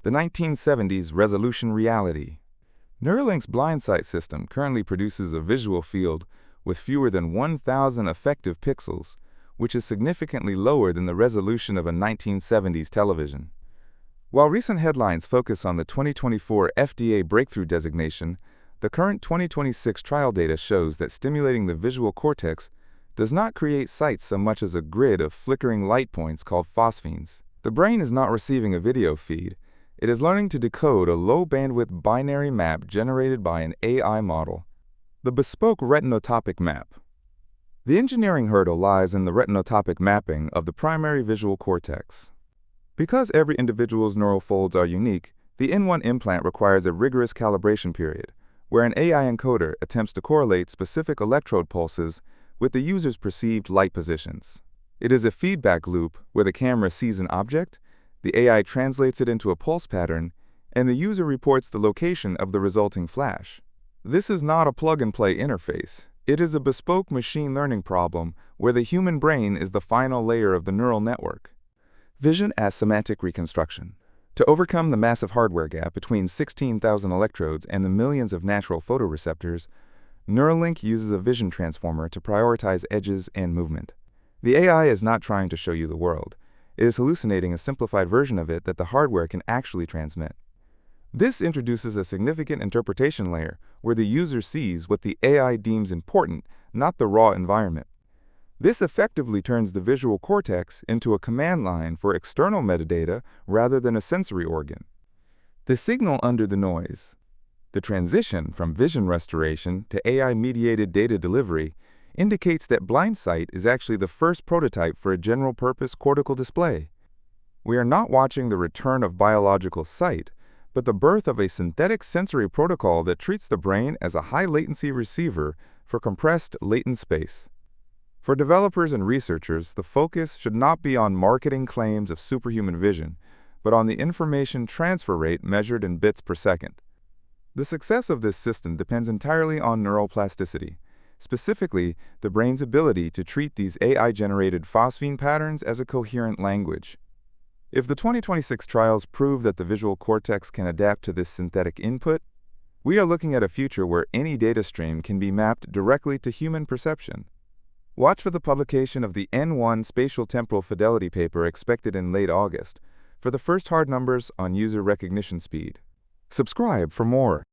The 1970s resolution reality. Neuralink's Blindsight system currently produces a visual field with fewer than 1,000 effective pixels, which is significantly lower than the resolution of a 1970s television. While recent headlines focus on the 2024 FDA breakthrough designation, the current 2026 trial data shows that stimulating the visual cortex does not create sights so much as a grid of flickering light points called phosphenes. The brain is not receiving a video feed. It is learning to decode a low-bandwidth binary map generated by an AI model. The Bespoke Retinotopic Map. The engineering hurdle lies in the retinotopic mapping of the primary visual cortex. Because every individual's neural folds are unique, the N1 implant requires a rigorous calibration period, where an AI encoder attempts to correlate specific electrode pulses with the user's perceived light positions. It is a feedback loop where the camera sees an object, the AI translates it into a pulse pattern, and the user reports the location of the resulting flash. This is not a plug-and-play interface. It is a bespoke machine learning problem where the human brain is the final layer of the neural network. Vision as semantic reconstruction. To overcome the massive hardware gap between 16,000 electrodes and the millions of natural photoreceptors, Neuralink uses a vision transformer to prioritize edges and movement. The AI is not trying to show you the world. It is hallucinating a simplified version of it that the hardware can actually transmit. This introduces a significant interpretation layer where the user sees what the AI deems important, not the raw environment. This effectively turns the visual cortex into a command line for external metadata rather than a sensory organ. The signal under the noise. The transition from vision restoration to AI-mediated data delivery indicates that Blindsight is actually the first prototype for a general-purpose cortical display. We are not watching the return of biological sight, but the birth of a synthetic sensory protocol that treats the brain as a high-latency receiver for compressed latent space. For developers and researchers, the focus should not be on marketing claims of superhuman vision, but on the information transfer rate measured in bits per second. The success of this system depends entirely on neuroplasticity, specifically the brain's ability to treat these AI-generated phosphene patterns as a coherent language. If the 2026 trials prove that the visual cortex can adapt to this synthetic input, we are looking at a future where any data stream can be mapped directly to human perception. Watch for the publication of the N1 spatial temporal fidelity paper expected in late August for the first hard numbers on user recognition speed. Subscribe for more.